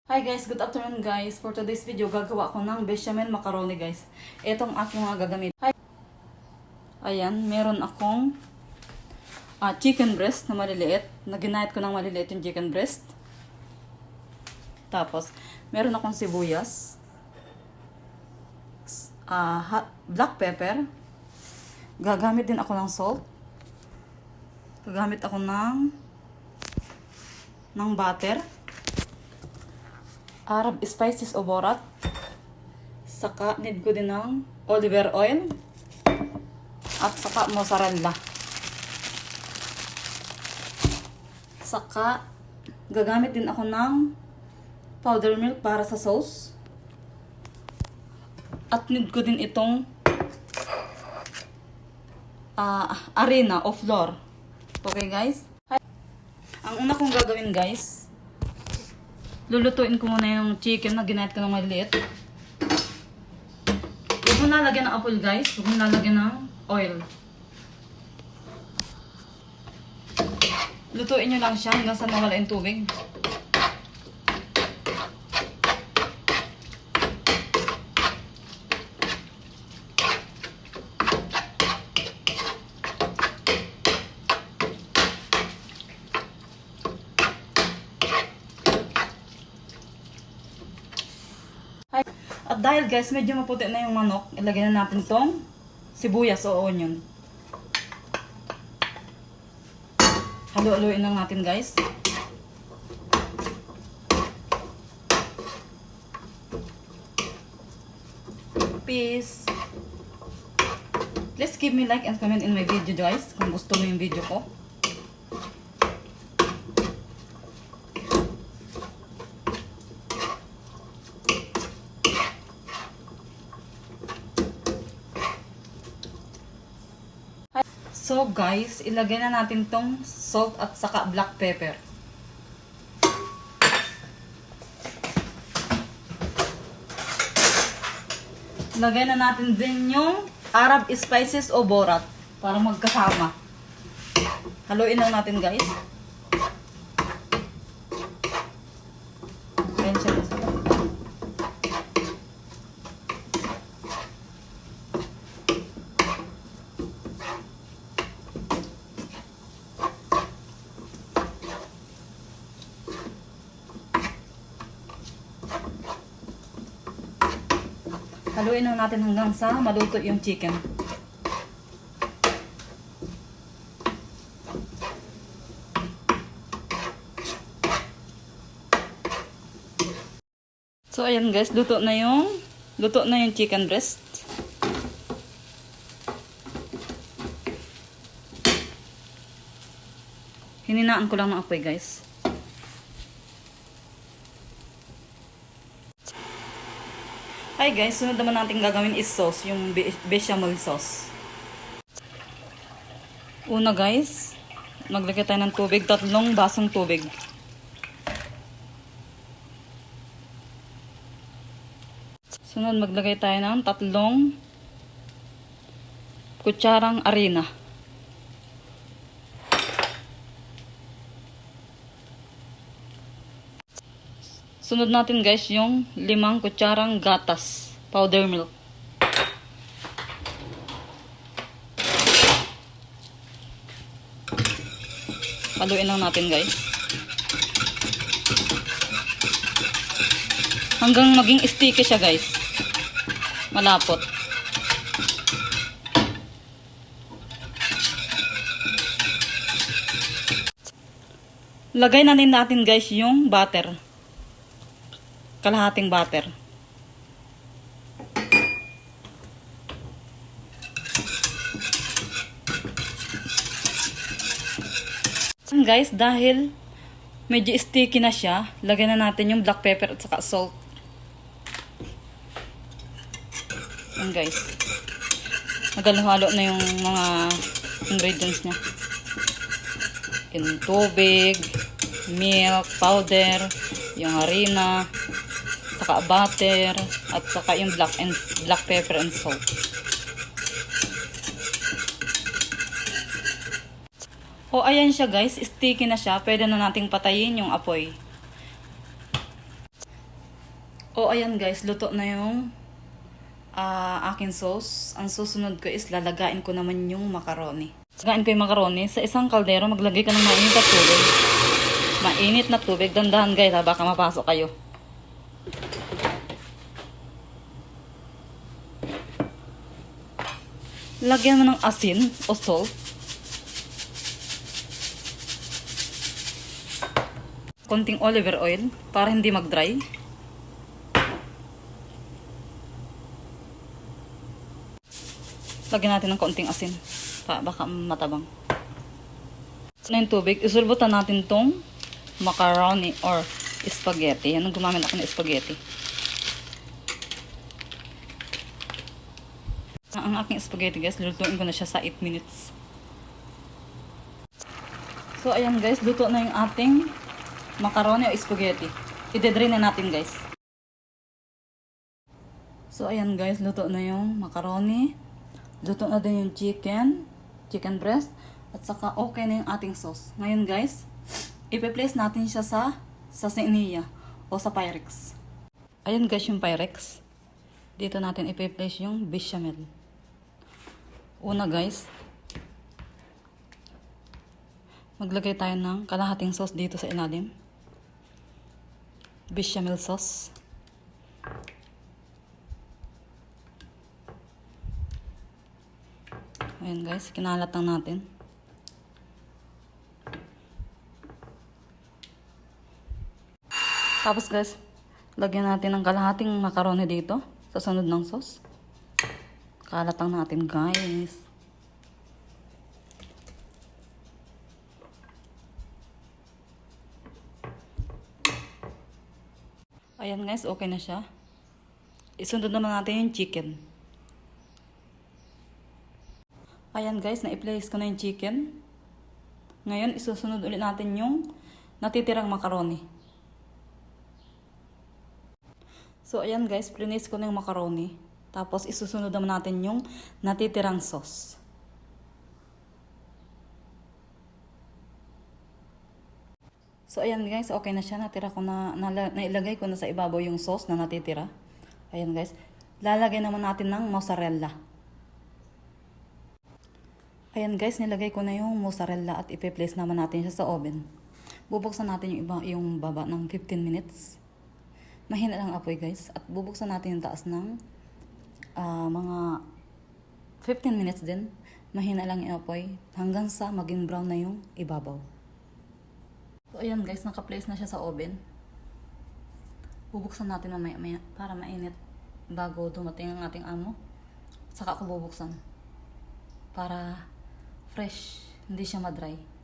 Hi guys, good afternoon guys. For today's video, gagawa ko ng bechamel macaroni guys. Itong aking mga gagamit. Hi. Ayan, meron akong chicken breast na maliliit. Naginayat ko ng maliliit yung chicken breast. Tapos, meron akong sibuyas. Black pepper. Gagamit din ako ng salt. Gagamit ako ng butter. Arab spices o borat. Saka need ko din ng olive oil. At saka mozzarella. Saka gagamit din ako ng powder milk para sa sauce. At need ko din itong arena o flour. Okay guys? Ang una kong gagawin guys, lulutuin ko muna yung chicken na ginayat ko ng maliit. Huwag mo nalagyan ng apple guys. Huwag mo nalagyan ng oil. Lutuin nyo lang siya hanggang sa mawala yung tubig. At dahil guys, medyo maputi na yung manok, ilagay na natin tong sibuyas o onion. Halu-haluin lang natin guys. Peace. Please give me like and comment in my video guys, kung gusto mo yung video ko. So guys, ilagay na natin tong salt at saka black pepper. Ilagay na natin din yung Arab spices o borat para magkasama. Haluin lang natin guys. Ayan siya. Haluin lang natin hanggang sa maluto yung chicken. So ayan guys, luto na yung chicken breast. Hininaan ko lang ng apoy guys. Hi guys, sunod naman natin gagawin is sauce, yung bechamel sauce. Una guys, maglagay tayo ng tubig, 3 basong tubig. Sunod maglagay tayo ng 3 kutsarang arena. Sunod natin guys yung 5 kutsarang gatas, powder milk. Haluin lang natin guys. Hanggang maging sticky siya guys. Malapot. Lagay na din natin guys yung butter. Kalahating butter. So guys, dahil medyo sticky na siya, lagyan na natin yung black pepper at saka salt. Yan guys. Naghalo-halo na yung mga ingredients niya. Yung tubig, milk, powder, yung harina, saka butter, at saka yung black pepper and salt. O ayan siya guys, sticky na siya. Pwede na nating patayin yung apoy. O ayan guys, luto na yung aking sauce. Ang susunod ko is lalagain ko naman yung macaroni. Lagain ko yung macaroni. Sa isang kaldero, maglagay ka ng mainit na tubig. Mainit na tubig. Dandahan guys, baka mapasok kayo. Lagyan mo ng asin o salt. Konting olive oil para hindi mag-dry. Lagyan natin ng konting asin. Baka matabang. Na yung tubig, isulbutan natin tong macaroni or spaghetti. Yan, gumamit ako ng spaghetti. Ang aking spaghetti guys, lulutuin ko na siya sa 8 minutes. So ayan guys, luto na yung ating macaroni o spaghetti. I-drain na natin guys. So ayan guys, luto na yung macaroni. Luto na din yung chicken breast. At saka okay na yung ating sauce. Ngayon guys, ipe-place natin siya sa siniya o sa Pyrex. Ayan guys yung Pyrex. Dito natin ipe-place yung bechamel. Una guys, maglagay tayo ng kalahating sauce dito sa ilalim. Bechamel sauce. Ayan guys, kinalat lang natin. Tapos guys, lagyan natin ng kalahating macaroni dito sa sunod ng sauce. Kalat lang natin guys. Ayan guys, okay na siya. Isunod naman natin yung chicken. Ayan guys, na-i-place ko na yung chicken. Ngayon, isusunod ulit natin yung natitirang macaroni. So ayan guys, place ko na yung macaroni. Tapos isusunod naman natin yung natitirang sauce. So ayan guys, okay na siya. Nailagay ko na sa ibabaw yung sauce na natitira. Ayan guys, lalagay naman natin ng mozzarella. Ayan guys, nilagay ko na yung mozzarella at ipe-place naman natin siya sa oven. Bubuksan natin yung baba ng 15 minutes. Mahina lang apoy guys. At bubuksan natin yung taas ng mga 15 minutes din. Mahina lang yung apoy hanggang sa maging brown na yung ibabaw. So ayan guys, naka-place na siya sa oven. Bubuksan natin mamaya para mainit bago dumating ang ating amo. Saka ako bubuksan para fresh, hindi siya ma-dry.